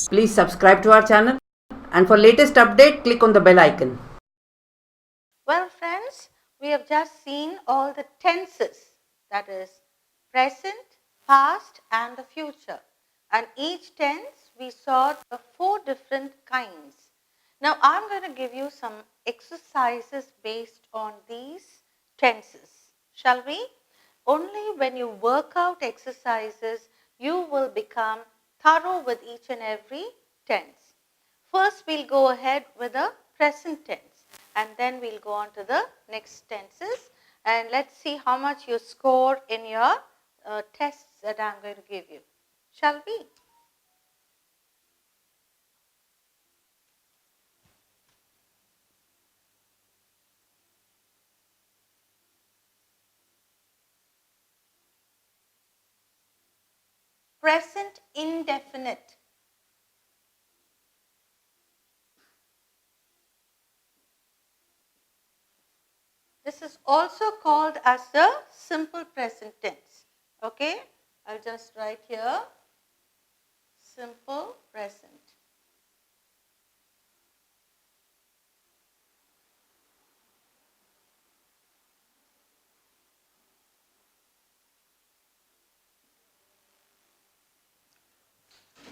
Please subscribe to our channel, and for latest update, click on the bell icon. Well, friends, we have just seen all the tenses, that is present, past and the future. And each tense we saw the 4 different kinds. Now I'm going to give you some exercises based on these tenses. Shall we? Only when you work out exercises, you will become thorough with each and every tense. First, we'll go ahead with the present tense, and then we'll go on to the next tenses, and let's see how much you score in your tests that I'm going to give you. Shall we? Present indefinite. This is also called as the simple present tense. Okay, I'll just write here simple present.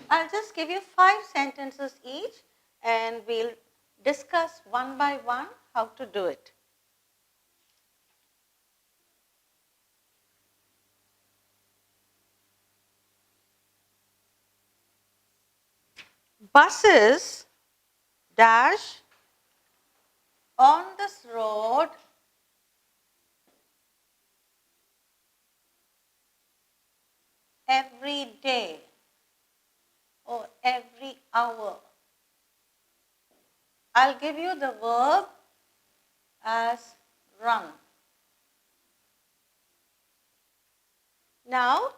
I'll just give you 5 sentences each, and we'll discuss one by one how to do it. Buses dash on this road every day or every hour. I'll give you the verb as run. Now,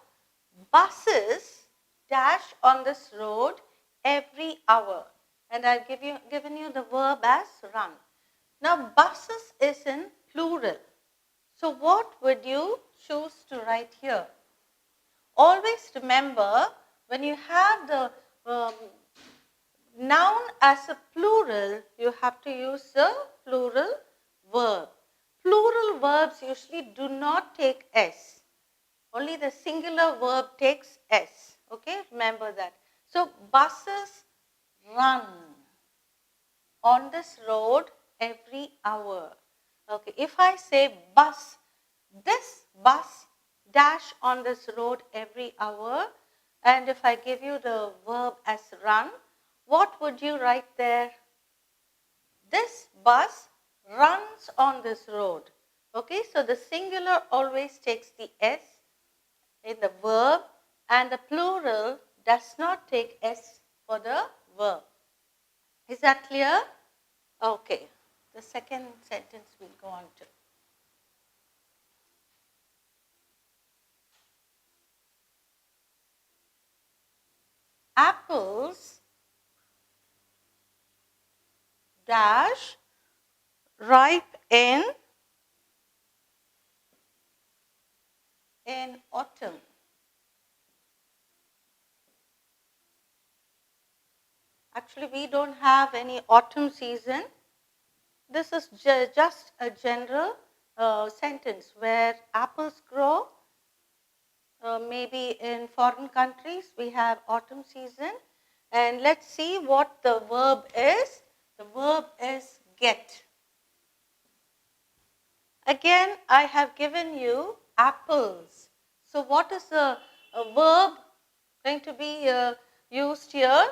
buses dash on this road every hour, and I've given you the verb as run. Now, buses is in plural. So, what would you choose to write here? Always remember, when you have the noun as a plural, you have to use the plural verb. Plural verbs usually do not take S. Only the singular verb takes S. Okay, remember that. So, buses run on this road every hour. Okay, if I say bus, this bus dash on this road every hour, and if I give you the verb as run, what would you write there? This bus runs on this road. Okay, so the singular always takes the S in the verb, and the plural does not take S for the verb. Is that clear? Okay, the second sentence we'll go on to. Apples dash ripe in autumn. Actually, we don't have any autumn season. This is just a general sentence where apples grow. Maybe in foreign countries we have autumn season. And let's see what the verb is. The verb is get. Again, I have given you apples. So what is the verb going to be used here?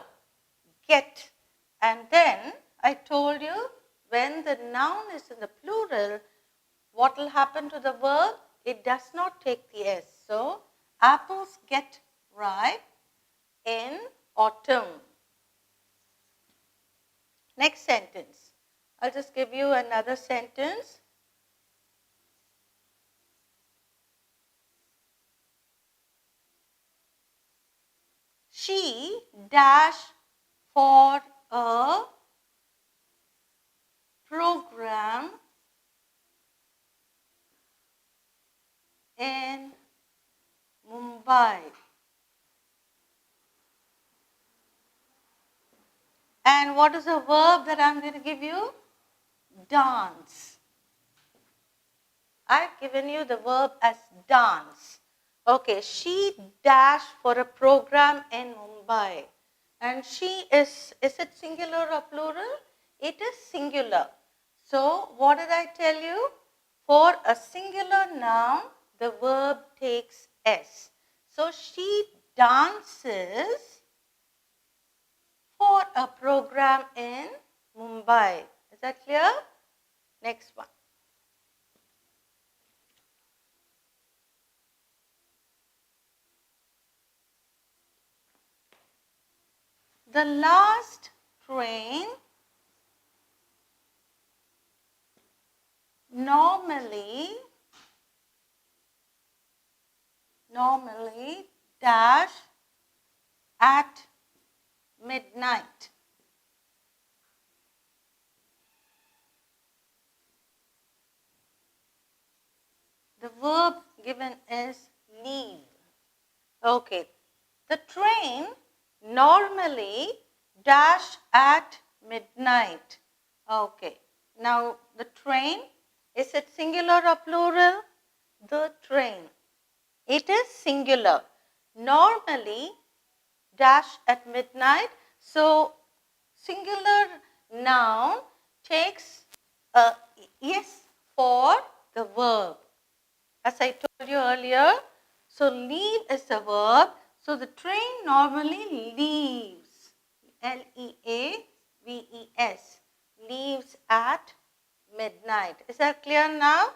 Get. And then I told you, when the noun is in the plural, what will happen to the verb? It does not take the S. So, apples get ripe in autumn. Next sentence. I'll just give you another sentence. She dash for a program in Mumbai. And what is the verb that I'm going to give you? Dance. I've given you the verb as dance. Okay, she dashed for a program in Mumbai. And she is it singular or plural? It is singular. So, what did I tell you? For a singular noun, the verb takes S. So, she dances for a program in Mumbai. Is that clear? Next one. The last train normally dash at midnight. The verb given is leave. Okay. The train normally dash at midnight. Okay. Now the train, is it singular or plural? The train. It is singular. Normally dash at midnight. So singular noun takes a yes for the verb. As I told you earlier, so leave is a verb. So the train normally leaves, L-E-A-V-E-S, leaves at midnight. Is that clear now?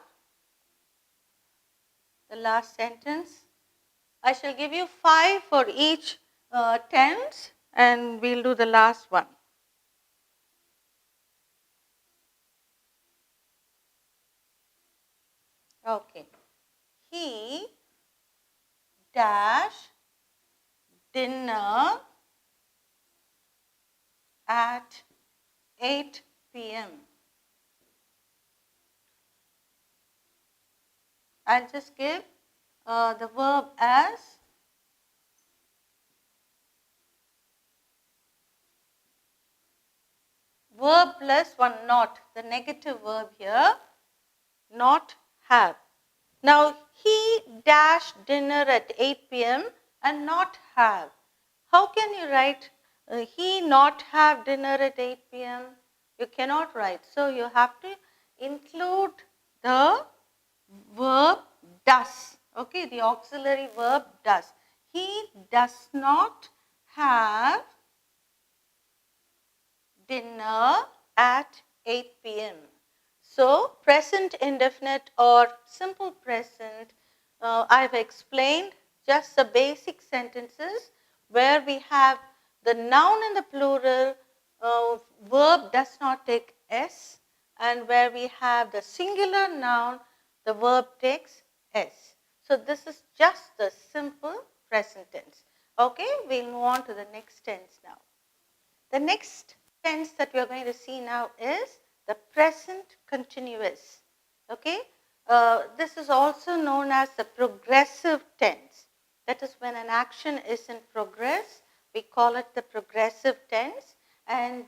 The last sentence. I shall give you 5 for each tense and we'll do the last one. Okay. He dash dinner at 8 p.m. I'll just give the verb as verb plus one not, the negative verb here, not have. Now, he dashed dinner at 8 p.m. and not have. How can you write he not have dinner at 8 p.m.? You cannot write. So, you have to include the verb does. Okay, the auxiliary verb does. He does not have dinner at 8 p.m. So, present indefinite or simple present, I've explained just the basic sentences where we have the noun in the plural, verb does not take S, and where we have the singular noun, the verb takes S. So, this is just the simple present tense. Okay, we'll move on to the next tense now. The next tense that we are going to see now is the present continuous. Okay, this is also known as the progressive tense. That is when an action is in progress, we call it the progressive tense. And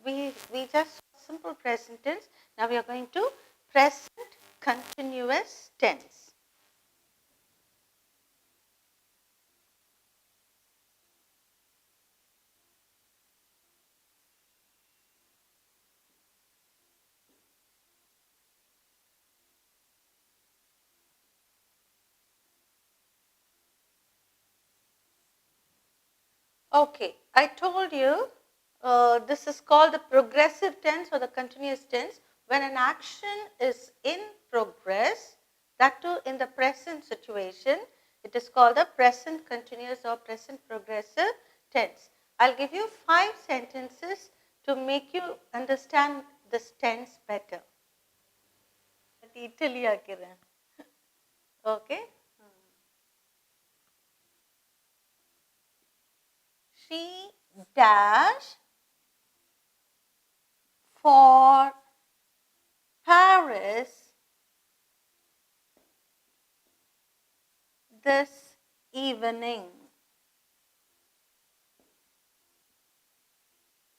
we just simple present tense. Now we are going to present continuous tense. Okay, I told you this is called the progressive tense or the continuous tense. When an action is in progress, that too in the present situation, it is called the present continuous or present progressive tense. I'll give you 5 sentences to make you understand this tense better. Okay. She dash for Paris this evening.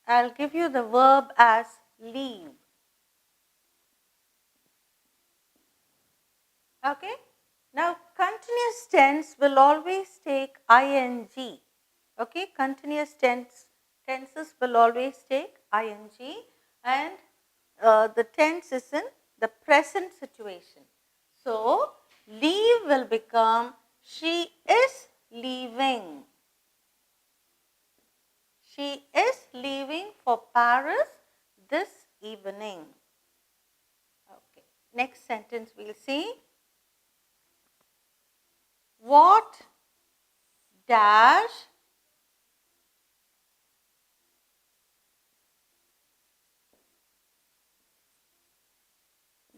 I'll give you the verb as leave. Okay? Now, continuous tense will always take ing. Okay? Continuous tenses will always take ing, and the tense is in the present situation. So, leave will become she is leaving. She is leaving for Paris this evening. Okay. Next sentence we'll see. What dash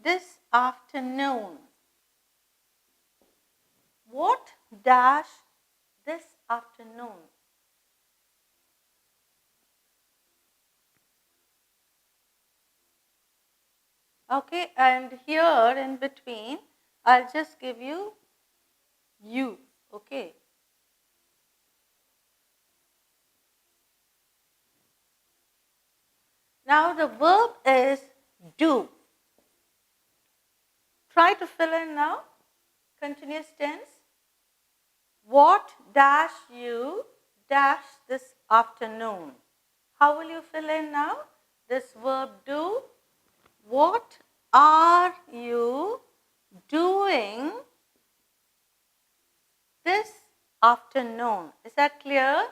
this afternoon? What dash this afternoon? Okay, and here in between, I'll just give you, okay. Now the verb is do. Try to fill in now, continuous tense. What dash you dash this afternoon? How will you fill in now? This verb do. What are you doing this afternoon? Is that clear?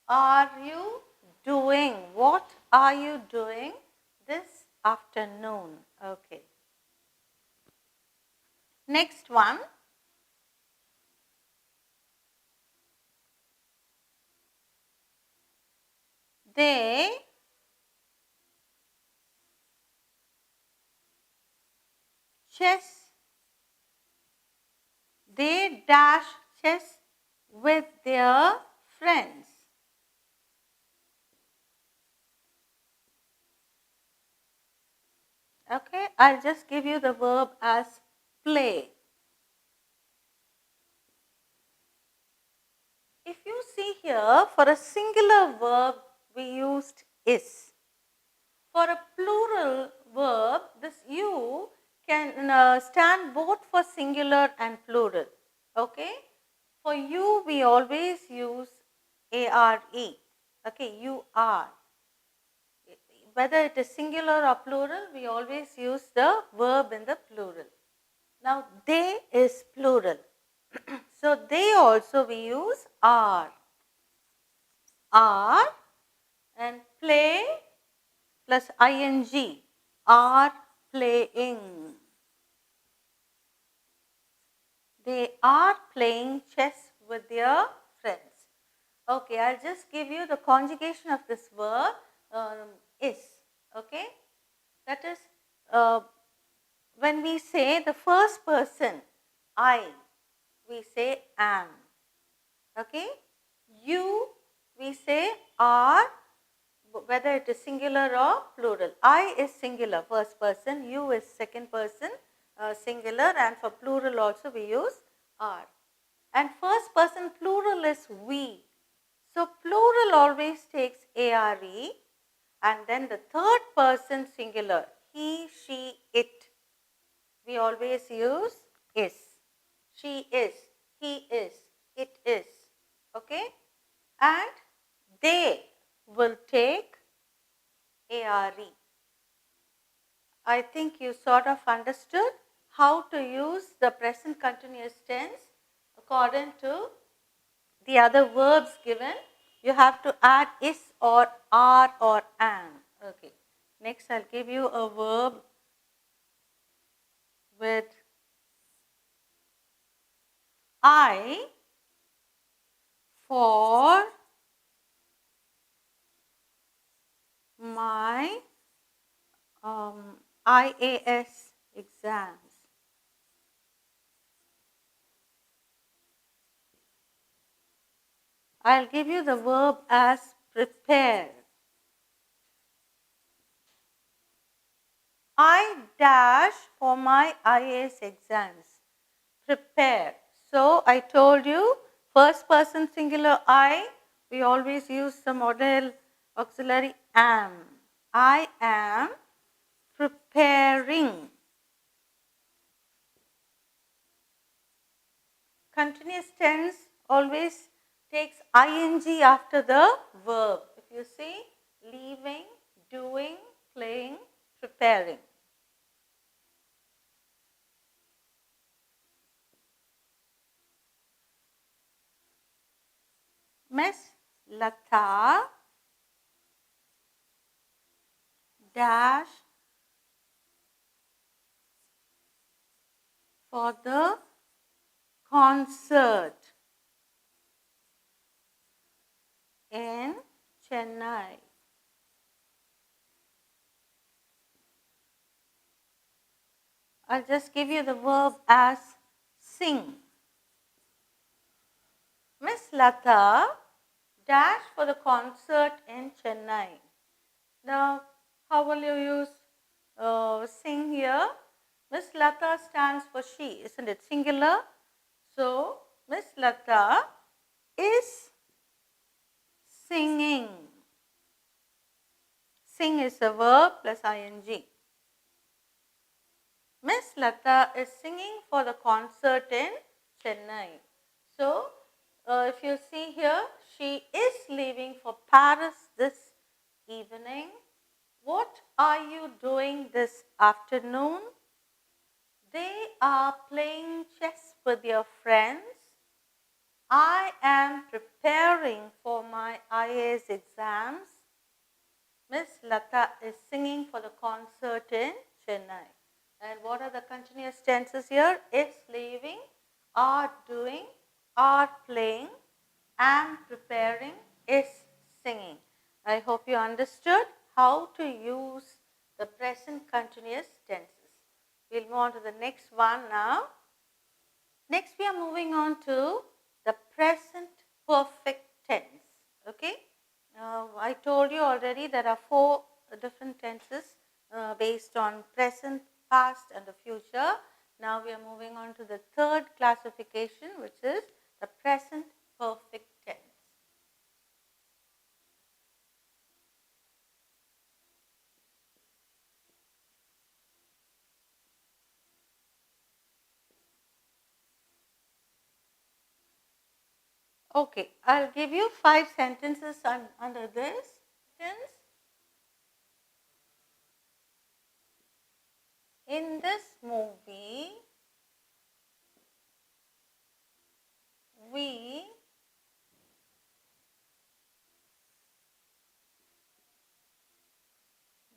Are you doing? What are you doing this afternoon? Okay. Next one. They dash chess with their friends. Okay, I'll just give you the verb as play. If you see here, for a singular verb, we used is. For a plural verb, this you can stand both for singular and plural. Okay? For you, we always use are. Okay, you are. Whether it is singular or plural, we always use the verb in the plural. Now, they is plural. So, they also we use are. Are and play plus ing, are playing. They are playing chess with their friends. Okay, I'll just give you the conjugation of this verb is. Okay, that is when we say the first person, I, we say am. Okay, you, we say are, whether it is singular or plural. I is singular, first person, you is second person, singular, and for plural also we use are. And first person plural is we. So plural always takes are, and then the third person singular, he, she, it, we always use is. She is, he is, it is. Okay? And they will take are. I think you sort of understood how to use the present continuous tense according to the other verbs given. You have to add is or are or am. Okay. Next, I'll give you a verb with I for my IAS exams. I'll give you the verb as prepare. I dash for my IAS exams. Prepare. So I told you first person singular I, we always use the model auxiliary am. I am preparing. Continuous tense always takes ing after the verb. If you see, leaving, doing, playing, preparing. Miss Lata dash for the concert in Chennai. I'll just give you the verb as sing. Miss Lata dash for the concert in Chennai. Now, how will you use sing here? Miss Lata stands for she, isn't it? Singular. So, Miss Lata is singing. Sing is a verb plus ing. Miss Lata is singing for the concert in Chennai. So, if you see here, she is leaving for Paris this evening. What are you doing this afternoon? They are playing chess with your friends. I am preparing for my IAS exams. Miss Lata is singing for the concert in Chennai. And what are the continuous tenses here? Is leaving, are doing, are playing, am preparing, is singing. I hope you understood how to use the present continuous tenses. We'll move on to the next one now. Next, we are moving on to the present perfect tense. Okay. I told you already there are 4 different tenses based on present, past and the future. Now we are moving on to the third classification, which is the present perfect tense. Okay, I'll give you 5 sentences under this sentence. In this movie, we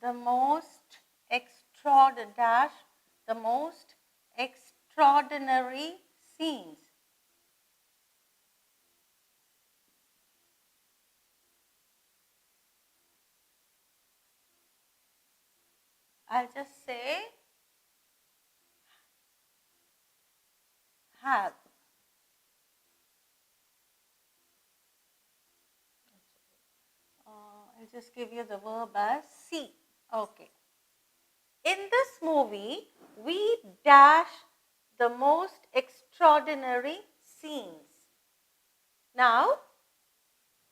the most extraordinary scenes. I'll just say have. I'll just give you the verb as see. Okay. In this movie, we dash the most extraordinary scenes. Now,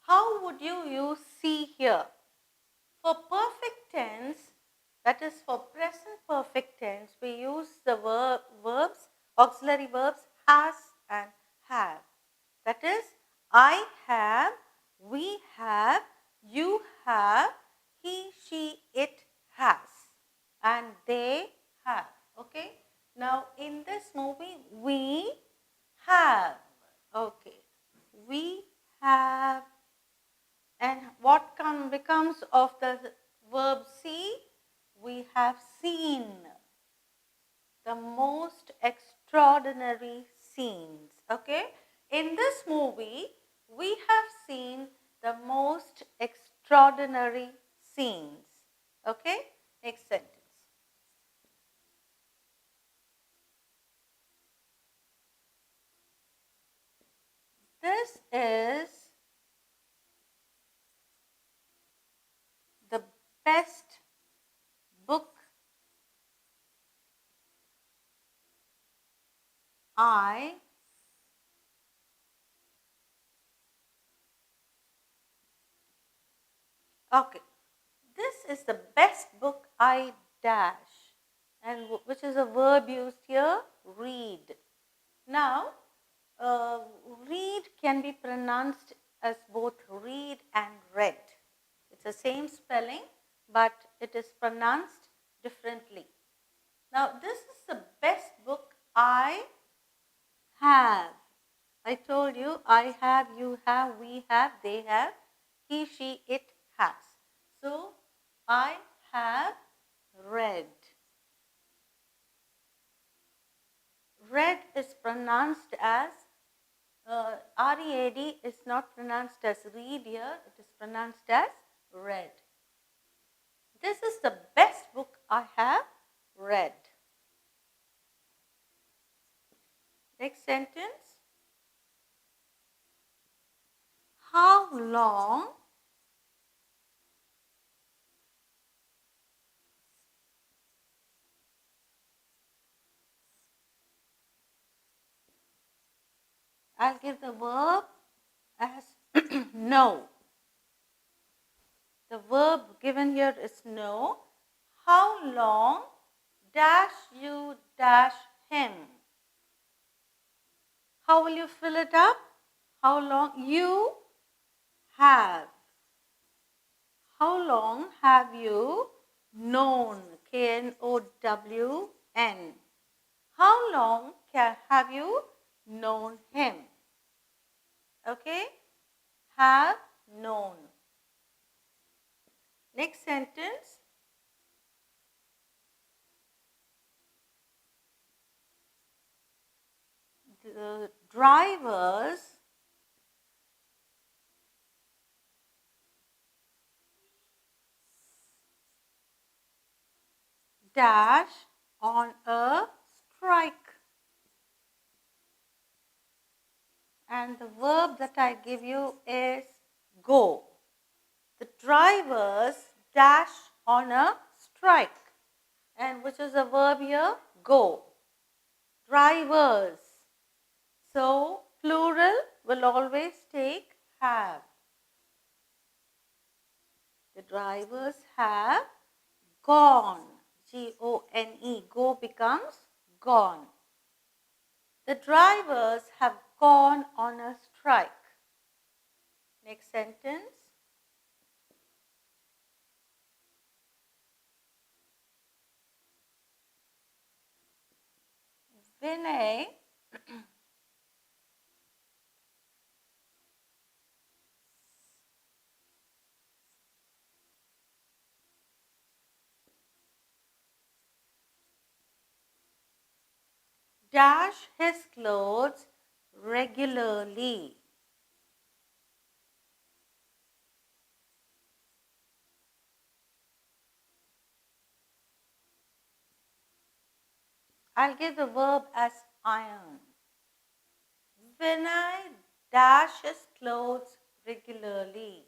how would you use see here? For perfect tense, that is for present perfect tense, we use the verbs, auxiliary verbs has and have. That is, I have, we have, you have, he, she, it has, and they have. Okay. Now, in this movie, we have. Okay. We have. And what becomes of the verb see? We have seen the most extraordinary scenes. Okay. In this movie, we have seen the most extraordinary scenes. Okay. Next sentence. This is the best book I Okay. This is the best book I dash, and which is a verb used here, read. Now, uh, read can be pronounced as both read and read. It's the same spelling, but it is pronounced differently. Now, this is the best book I have. I told you I have, you have, we have, they have, he, she, it has. So, I have read. Read is pronounced as R-E-A-D is not pronounced as read here, it is pronounced as read. This is the best book I have read. Next sentence. How long I'll give the verb as know. The verb given here is know. How long dash you dash him? How will you fill it up? How long you have? How long have you known? K-N-O-W-N. How long have you known him? Okay? Have known. Next sentence. The drivers dash on a strike. And the verb that I give you is go. The drivers dash on a strike. And which is the verb here? Go. Drivers. So, plural will always take have. The drivers have gone. G-O-N-E. Go becomes gone. The drivers have gone on a strike. Next sentence. Vinay dash his clothes regularly. I'll give the verb as iron. Vinay dashes clothes regularly.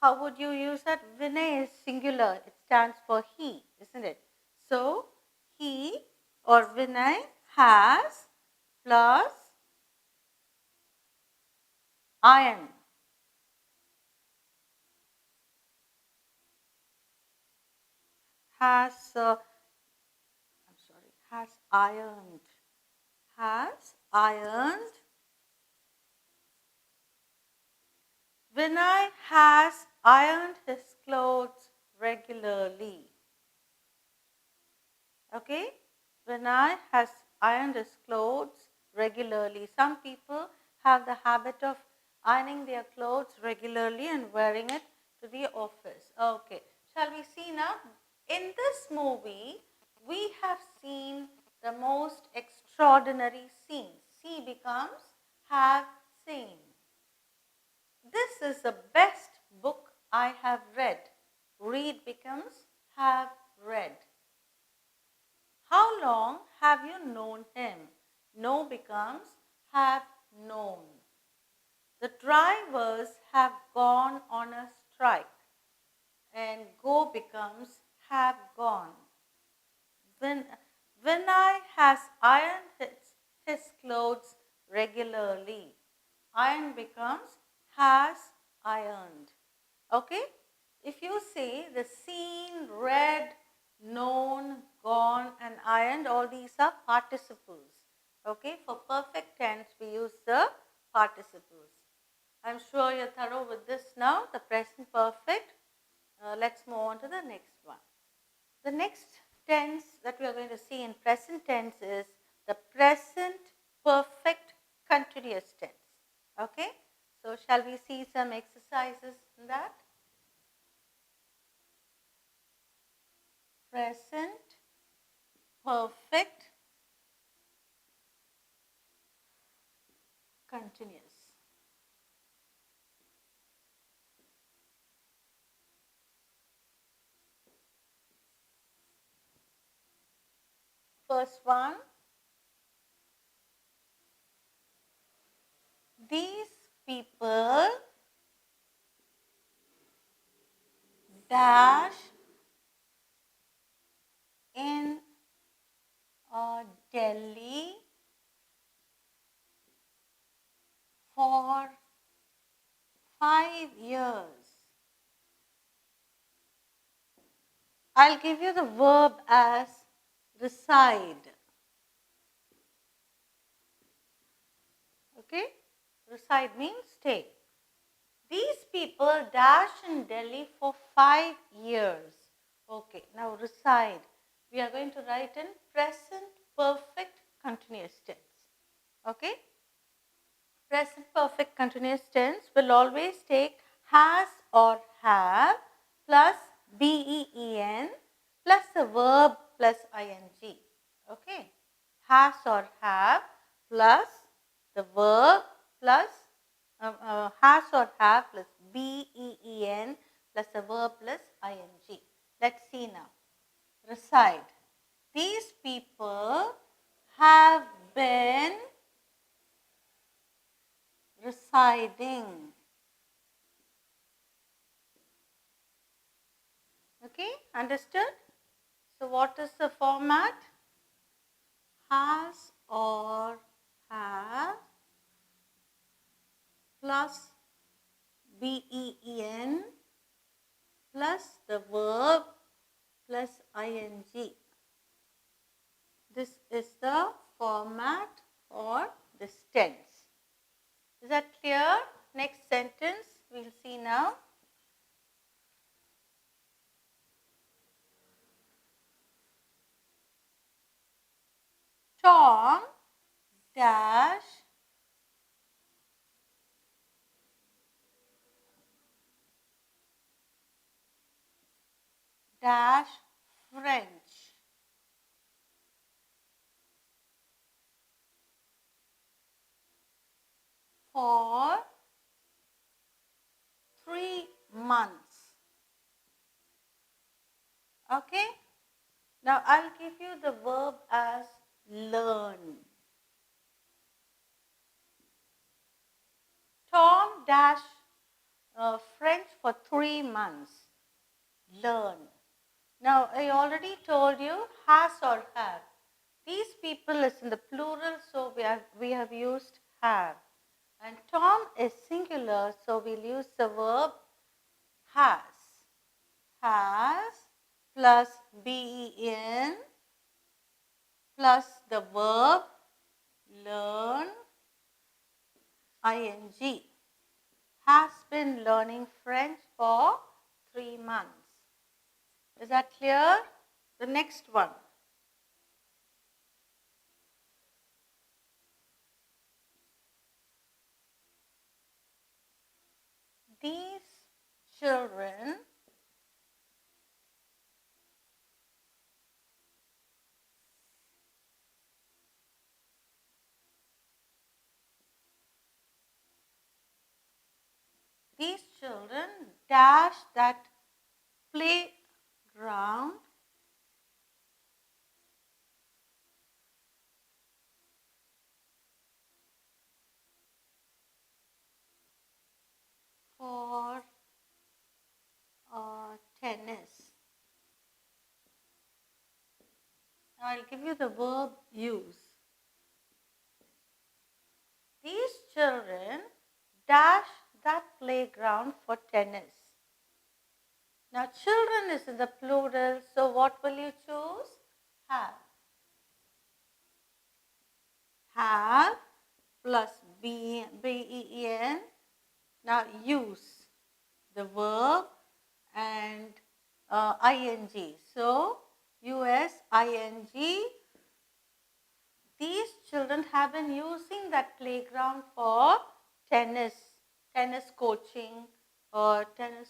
How would you use that? Vinay is singular. It stands for he, isn't it? So, he or Vinay has plus iron. Has ironed. Has ironed. Vinay has ironed his clothes regularly. Okay? Vinay has ironed his clothes regularly. Some people have the habit of ironing their clothes regularly and wearing it to the office. Okay. Shall we see now? In this movie, we have seen the most extraordinary scenes. See becomes have seen. This is the best book I have read. Read becomes have read. How long have you known him? Know becomes have known. The drivers have gone on a strike, and go becomes have gone. Vinay has ironed his clothes regularly. Iron becomes has ironed. Okay? if you see the seen, read, known, gone and ironed, all these are participles. Okay, for perfect tense we use the participles. I'm sure you're thorough with this now, the present perfect. Let's move on to the next one. The next tense that we are going to see in present tense is the present perfect continuous tense. Okay, so shall we see some exercises in that? Present perfect continuous. First one, these people dash in Delhi for 5 years. I'll give you the verb as reside. Okay, reside means stay. These people dash in Delhi for 5 years. Okay, now reside. We are going to write in present perfect continuous tense. Okay, present perfect continuous tense will always take has or have plus ben plus the verb plus ing. Okay, has or have plus the verb plus has or have plus ben plus the verb plus ing. Let's see now. Reside. These people have been residing. Okay, understood? So what is the format? Has or have plus ben plus the verb plus ing. This is the format for this tense. Is that clear? Next sentence we'll see now. Tom dash dash French for 3 months. Okay? Now I'll give you the verb as learn. Tom dash French for 3 months. Learn. Now I already told you has or have. These people is in the plural, so we have used have. And Tom is singular, so we'll use the verb has. Has plus ben plus the verb learn ing. Has been learning French for 3 months. Is that clear? The next one. These children dash that playground for tennis. Now I'll give you the verb use. These children dash that playground for tennis. Now children is in the plural, so what will you choose? Have. Have plus ben. Now use the verb and ing. So us ing. These children have been using that playground for tennis coaching or tennis.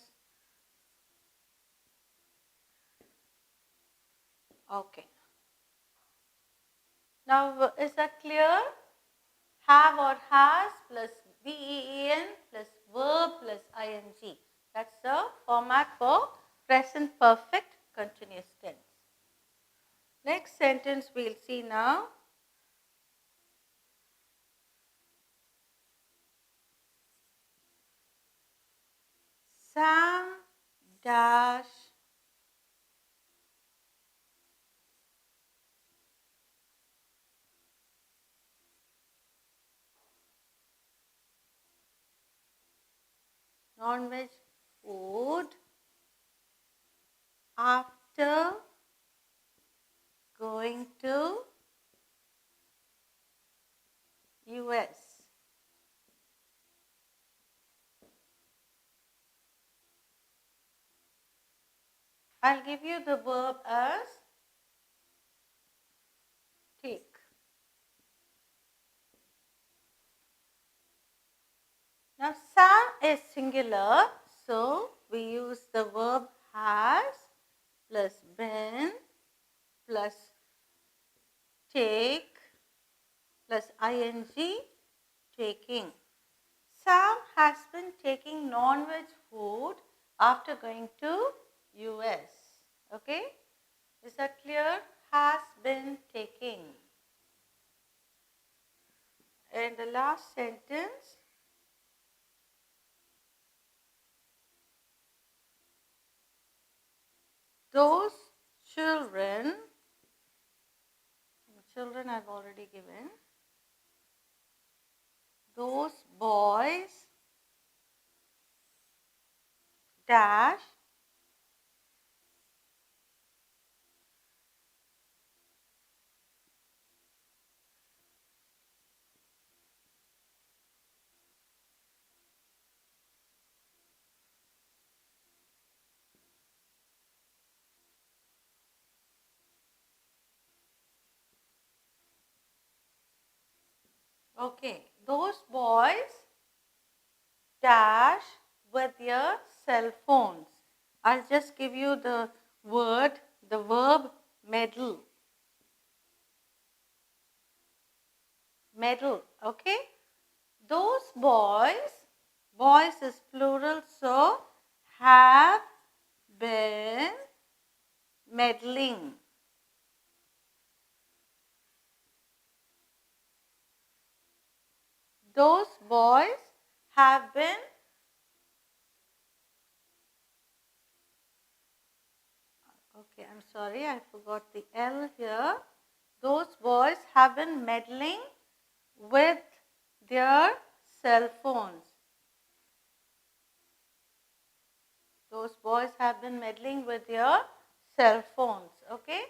Okay. Now is that clear? Have or has plus ben plus verb plus ing. That's the format for present perfect continuous tense. Next sentence we'll see now. Sam dash non-veg food after going to US. I'll give you the verb as take. Now Sam is singular, so we use the verb has plus been plus take plus ing, taking. Sam has been taking non-veg food after going to US. Okay? Is that clear? Has been taking. And the last sentence. Those children I've already given. Those boys dash okay, those boys dash with their cell phones. I'll just give you the verb meddle. Meddle, okay? Those boys is plural, so have been meddling. Those boys have been okay, I'm sorry, I forgot the L here. Those boys have been meddling with their cell phones. Those boys have been meddling with their cell phones. Okay.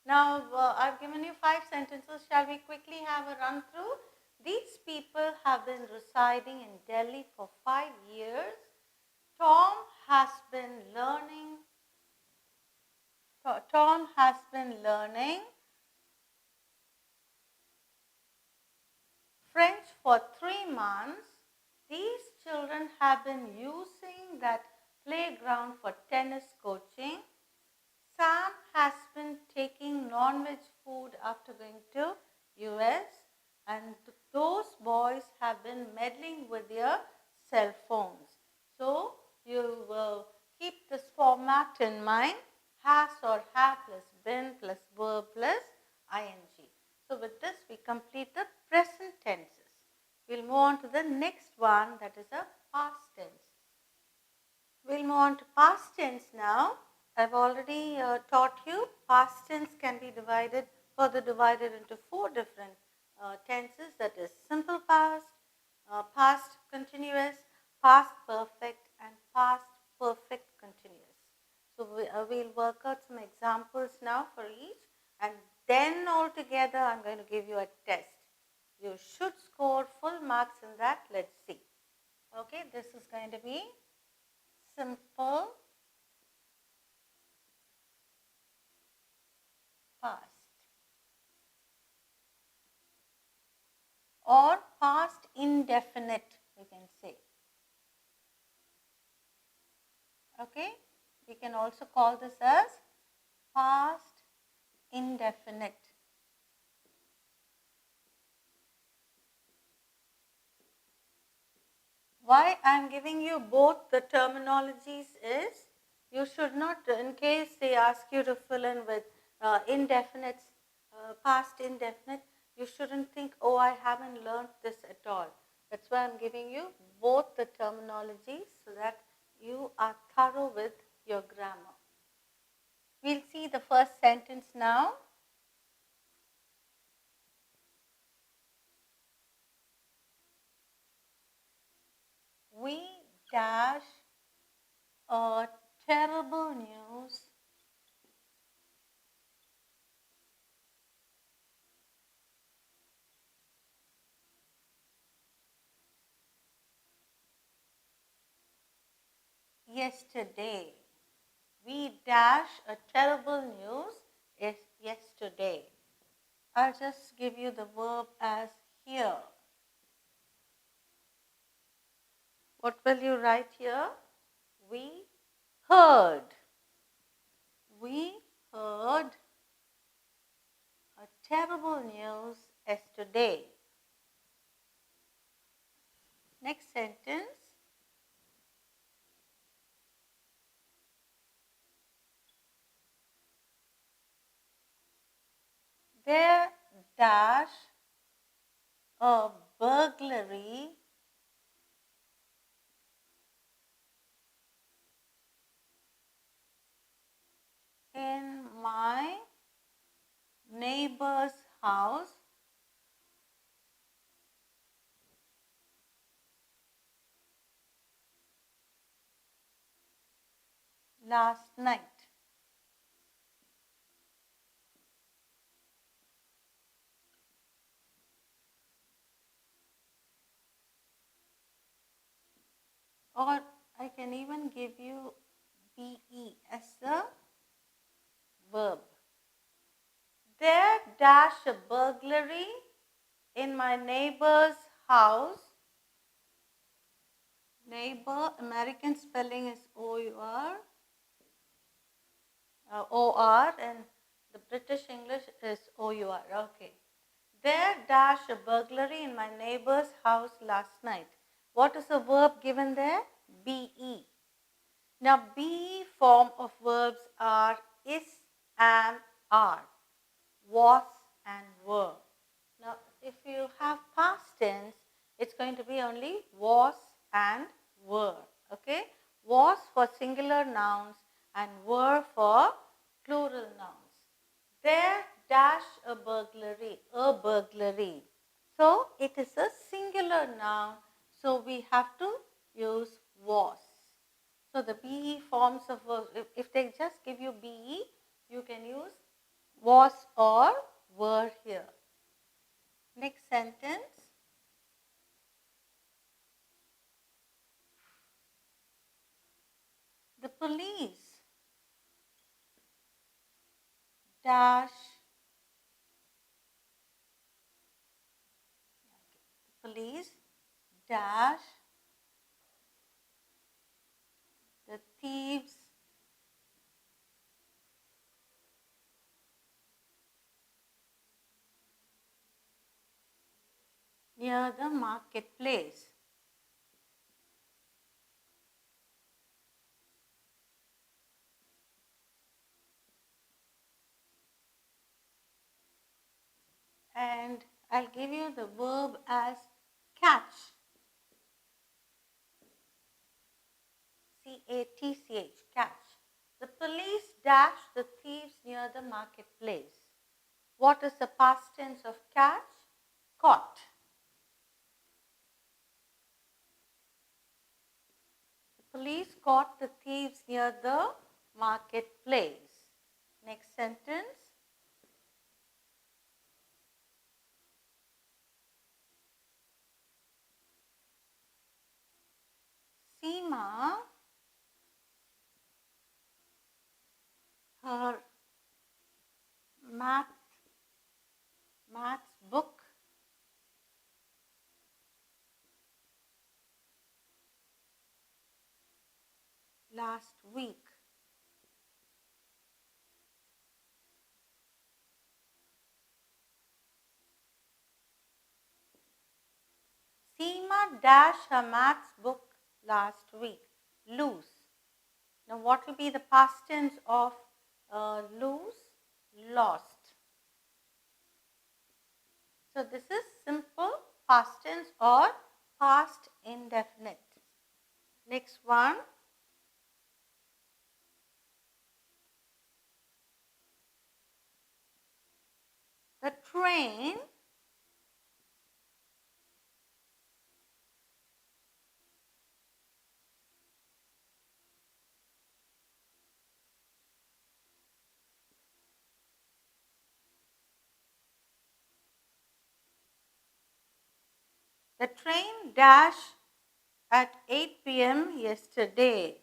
Now, I've given you 5 sentences. Shall we quickly have a run through? These people have been residing in Delhi for 5 years. Tom has been learning French for 3 months. These children have been using that playground for tennis coaching. Sam has been taking non-veg food after going to US, and those boys have been meddling with their cell phones. So you will keep this format in mind: has or have plus been plus verb plus ing. So with this we complete the present tenses. We'll move on to the next one, that is a past tense. We'll move on to past tense now. I've already taught you past tense can be further divided into 4 different tenses, that is simple past, past continuous, past perfect and past perfect continuous. So we'll work out some examples now for each, and then altogether I'm going to give you a test. You should score full marks in that. Let's see. Okay, this is going to be simple past or past indefinite, we can say. Okay, we can also call this as past indefinite. Why I am giving you both the terminologies is you should not, in case they ask you to fill in with indefinite, past indefinite, you shouldn't think, oh, I haven't learned this at all. That's why I'm giving you both the terminologies so that you are thorough with your grammar. We'll see the first sentence now. We dash a terrible news yesterday. We dash a terrible news yesterday. I'll just give you the verb as hear. What will you write here? We heard. We heard a terrible news yesterday. Next sentence. There dash a burglary in my neighbor's house last night. Or I can even give you be as the verb. There dash a burglary in my neighbor's house. Neighbor, American spelling is O-U-R, O-R, and the British English is O-U-R. Okay. There dash a burglary in my neighbor's house last night. What is the verb given there? Be. Now, be form of verbs are is and are, was and were. Now, if you have past tense, it's going to be only was and were. Okay? Was for singular nouns and were for plural nouns. There dash a burglary, a burglary. So, it is a singular noun, so we have to use was. So, the be forms of verbs, if they just give you be, you can use was or were here. Next sentence. The police dash dash the thieves near the marketplace. And I'll give you the verb as catch. C-A-T-C-H, catch. The police dash the thieves near the marketplace. What is the past tense of catch? Caught. The police caught the thieves near the marketplace. Next sentence. Seema, her maths book last week. Seema dashed her maths book last week. Lose. Now, what will be the past tense of lose? Lost. So, this is simple past tense or past indefinite. Next one. The train dashed at 8 p.m. yesterday.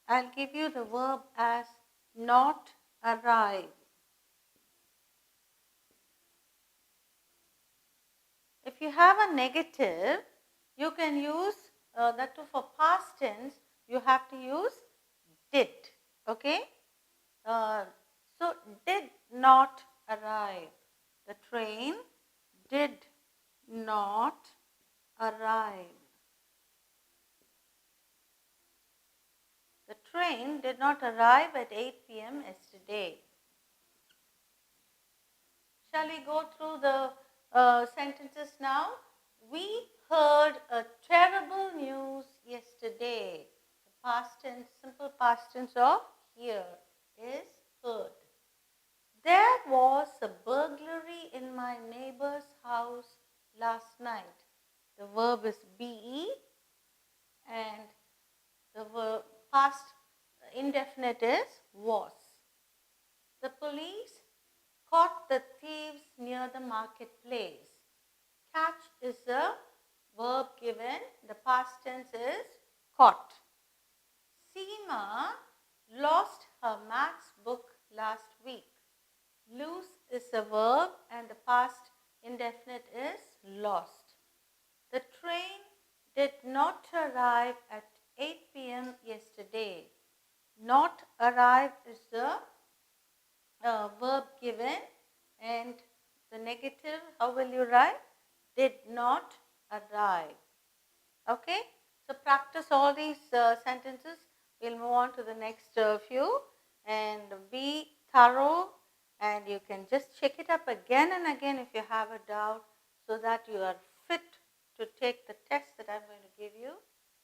I'll give you the verb as not arrive. If you have a negative, you can use that too for past tense, you have to use did. Okay? So, did not arrive. The train did not arrive. The train did not arrive at 8 p.m. yesterday. Shall we go through the sentences now? We heard a terrible news yesterday. The past tense, simple past tense of hear is heard. There was a burglary in my neighbor's house last night. The verb is be and the verb past indefinite is was. The police caught the thieves near the marketplace. Catch is a verb given. The past tense is caught. Seema lost her maths book last week. Lose is a verb and the past indefinite is lost. The train did not arrive at 8 p.m. yesterday. Not arrive is the verb given and the negative, how will you write? Did not arrive. Okay, so practice all these sentences. We'll move on to the next few and be thorough, and you can just check it up again and again if you have a doubt so that you are fit to take the test that I'm going to give you.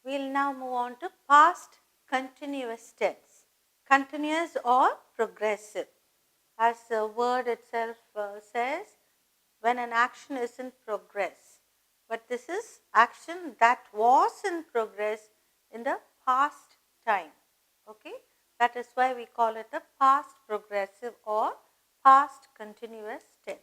We'll now move on to past continuous tense. Continuous or progressive. As the word itself says, when an action is in progress. But this is action that was in progress in the past time. Okay, that is why we call it the past progressive or past continuous tense.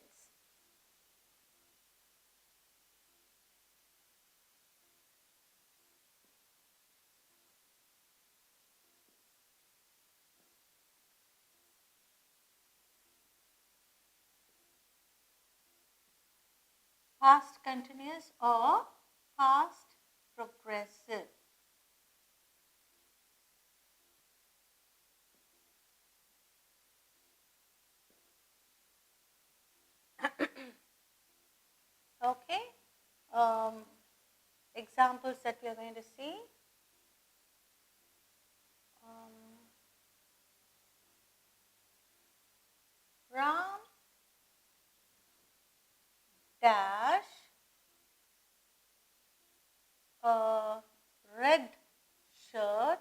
Past continuous or past progressive. Okay, examples that we are going to see. Ram dash a red shirt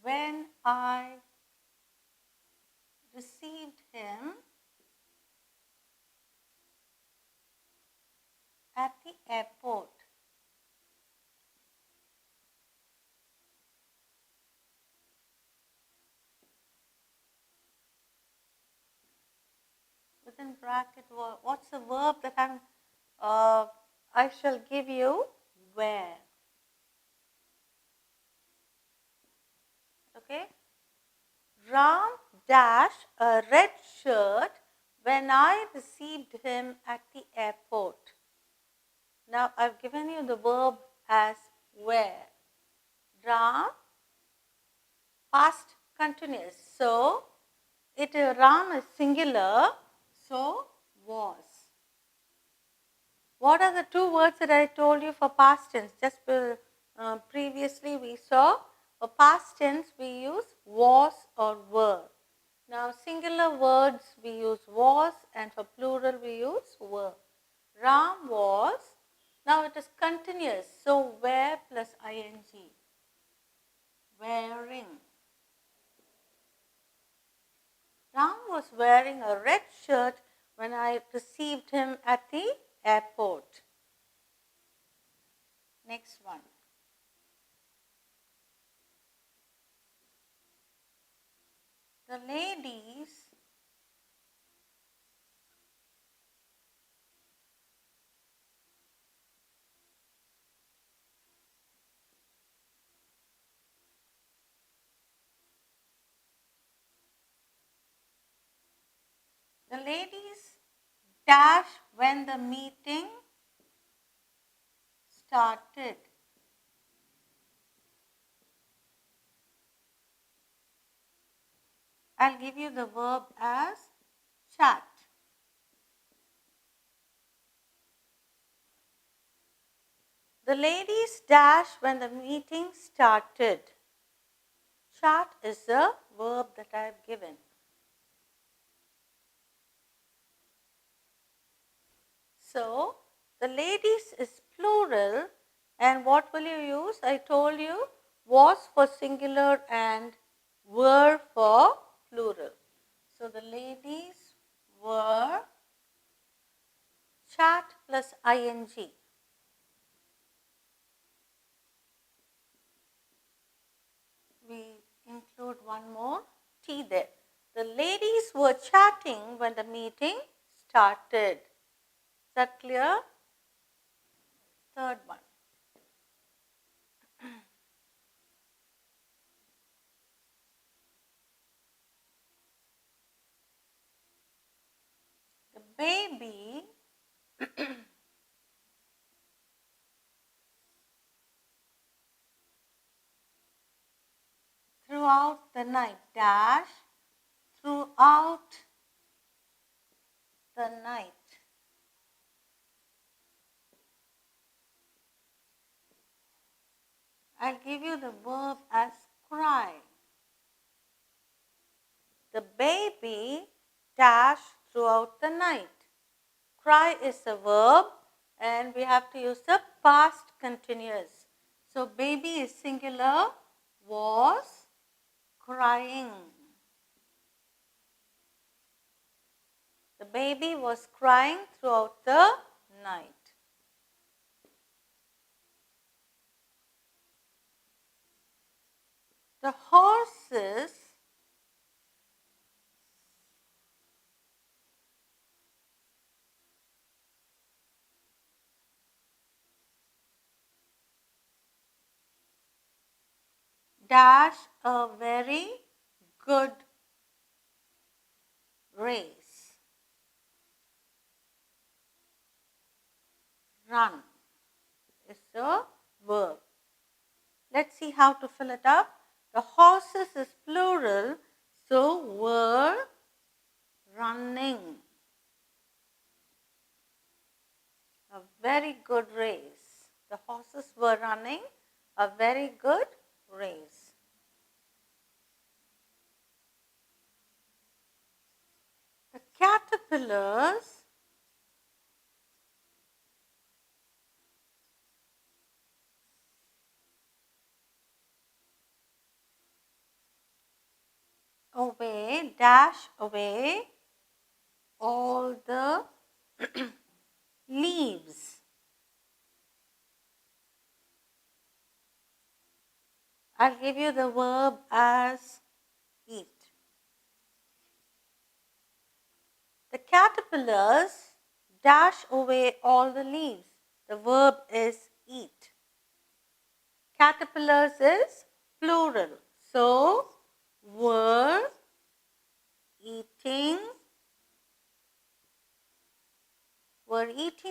when I received him at the airport. Within bracket, what's the verb that I shall give you? Wear. Okay. Ram dash a red shirt when I received him at the airport. Now I've given you the verb as wear. Ram, past continuous. So Ram is singular, so was. What are the two words that I told you for past tense? Just previously we saw for past tense we use was or were. Now singular words we use was, and for plural we use were. Ram was. Now it is continuous. So wear plus ing. Wearing. Ram was wearing a red shirt when I received him at the airport. Next one. The ladies dash when the meeting started. I'll give you the verb as chat. The ladies dash when the meeting started. Chat is the verb that I have given. So, the ladies is plural, and what will you use? I told you was for singular and were for plural. So, the ladies were chat plus ing. We include one more T there. The ladies were chatting when the meeting started. Is that clear? Third one. The baby throughout the night dash throughout the night. I'll give you the verb as cry. The baby dash throughout the night. Cry is a verb and we have to use the past continuous. So baby is singular, was crying. The baby was crying throughout the night. The horses dash a very good race. Run is the verb. Let's see how to fill it up. The horses is plural, so were running. A very good race. The horses were running a very good race. The caterpillars dash away all the leaves. I'll give you the verb as eat. The caterpillars dash away all the leaves. The verb is eat. Caterpillars is plural. So, were eating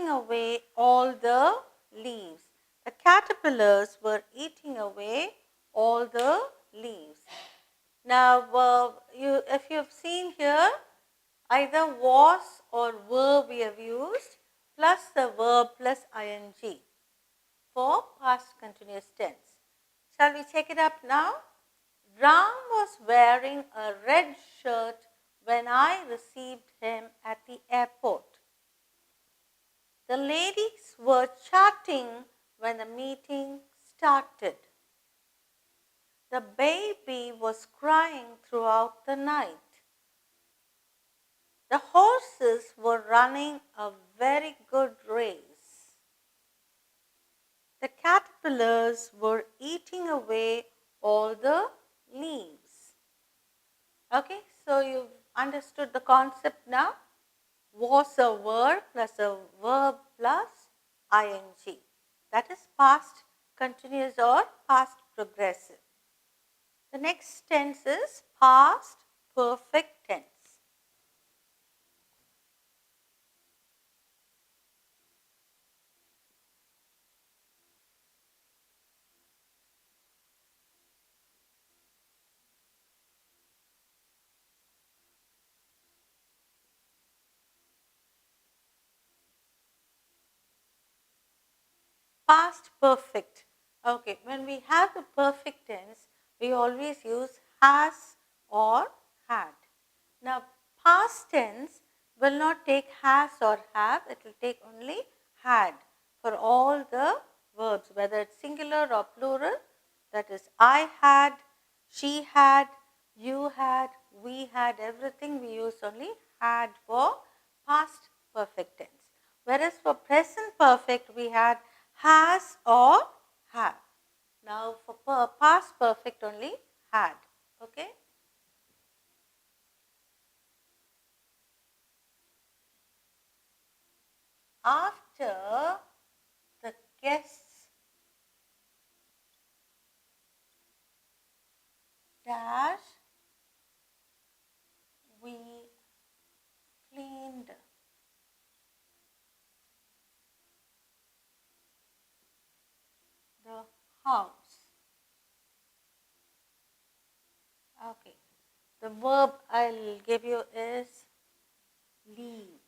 away all the leaves. The caterpillars were eating away all the leaves. Now, if you have seen here, either was or were we have used plus the verb plus ing for past continuous tense. Shall we check it up now? Ram was wearing a red shirt when I received him at the airport. The ladies were chatting when the meeting started. The baby was crying throughout the night. The horses were running a very good race. The caterpillars were eating away all the leaves. Okay, so you've understood the concept now. Was a word plus a verb plus ing. That is past continuous or past progressive. The next tense is past perfect tense. Past perfect. Okay, when we have the perfect tense, we always use has or had. Now, past tense will not take has or have, it will take only had for all the verbs, whether it's singular or plural. That is, I had, she had, you had, we had, everything we use only had for past perfect tense. Whereas for present perfect, we had has or have. Now, for past perfect only had. Okay. After the guests dash, we cleaned the house. Okay. The verb I'll give you is leave.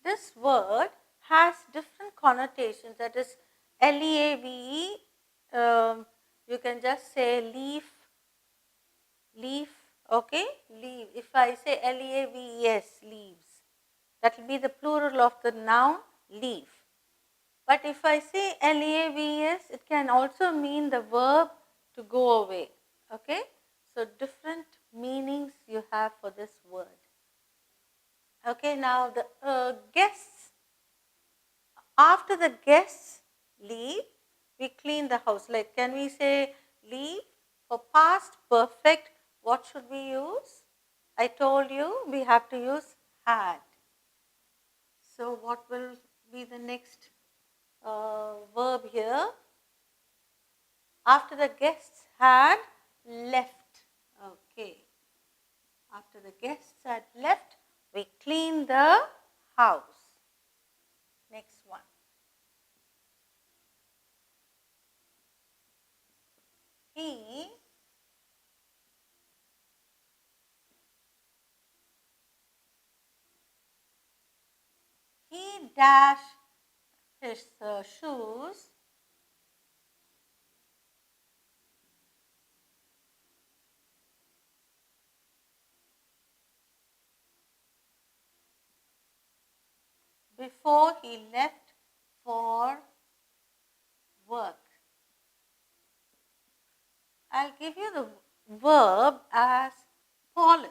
This word has different connotations. That is L-E-A-V-E. You can just say leaf, leaf, okay? Leave. If I say L-E-A-V-E-S, leaves, that will be the plural of the noun leaf. But if I say L-E-A-V-E-S, it can also mean the verb to go away, okay? So different meanings you have for this word. Okay, now the guests, after the guests leave, we clean the house. Like, can we say leave? For past perfect, what should we use? I told you we have to use had. So what will be the next verb here? After the guests had left. Okay. After the guests had left, we clean the house. Next one. He dashed his shoes before he left for work. I'll give you the verb as polish.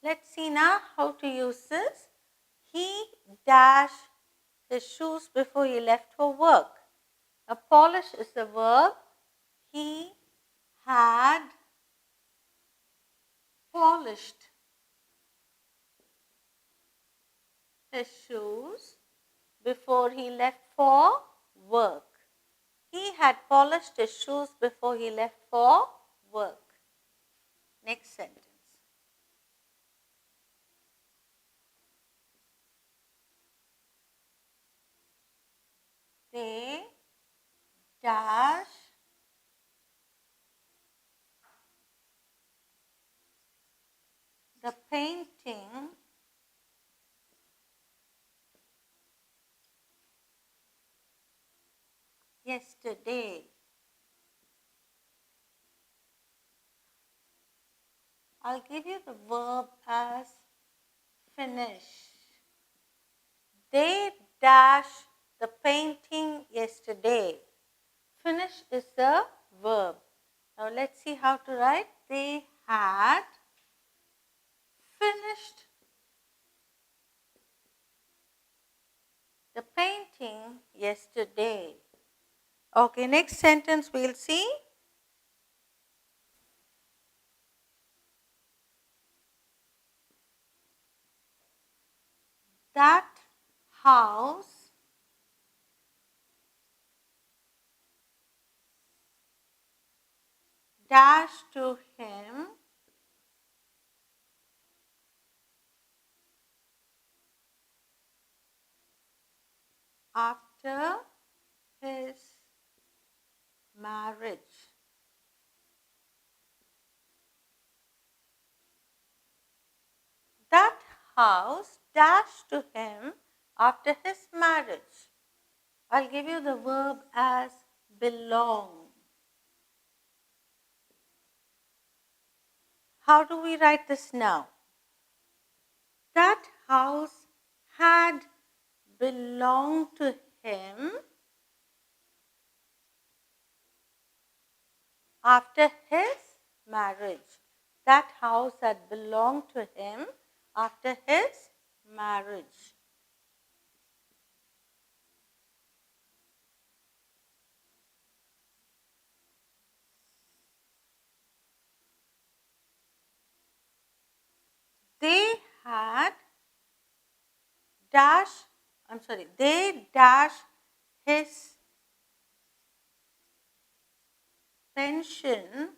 Let's see now how to use this. He dashed his shoes before he left for work. Now, polish is the verb. He had polished his shoes before he left for work. He had polished his shoes before he left for work. Next sentence. They dash the painting yesterday. I'll give you the verb as finish. They dashed the painting yesterday. Finish is the verb. Now let's see how to write. They had finished the painting yesterday. Okay, next sentence we'll see. That house dashed to him after his marriage. That house dashed to him after his marriage. I'll give you the verb as belong. How do we write this now? That house had belonged to him after his marriage. That house had belonged to him after his marriage. They dashed his pension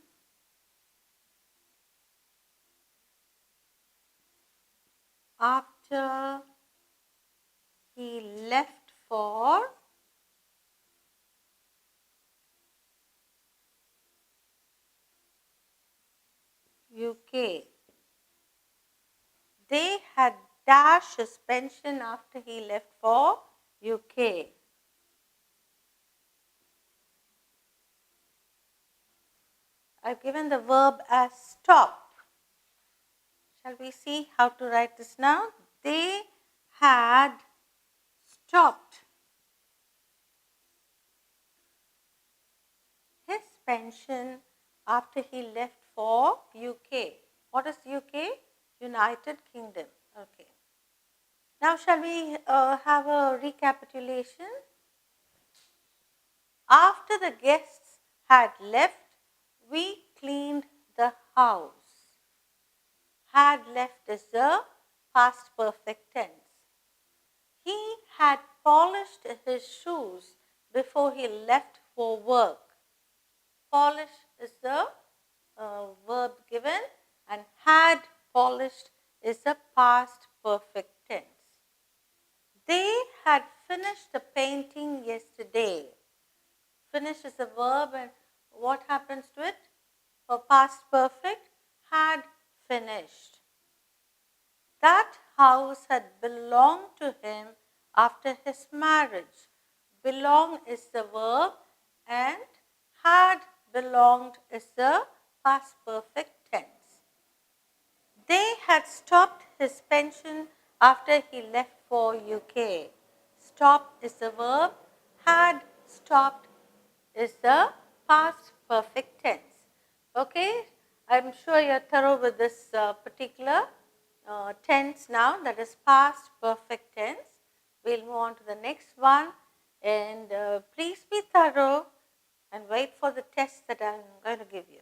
after he left for UK. They had dashed his pension after he left for UK. I've given the verb as stop. Shall we see how to write this now? They had stopped his pension after he left for UK. What is UK? United Kingdom. Okay. Now shall we have a recapitulation? After the guests had left, we cleaned the house. Had left is the past perfect tense. He had polished his shoes before he left for work. Polish is the verb given, and had polished is the past perfect tense. They had finished the painting yesterday. Finish is a verb, and what happens to it? For past perfect, had finished. That house had belonged to him after his marriage. Belong is the verb, and had belonged is the past perfect tense. They had stopped his pension after he left for UK. Stop is the verb, had stopped is the past perfect tense. Okay, I'm sure you're thorough with this particular tense now, that is past perfect tense. We'll move on to the next one, and please be thorough and wait for the test that I'm going to give you.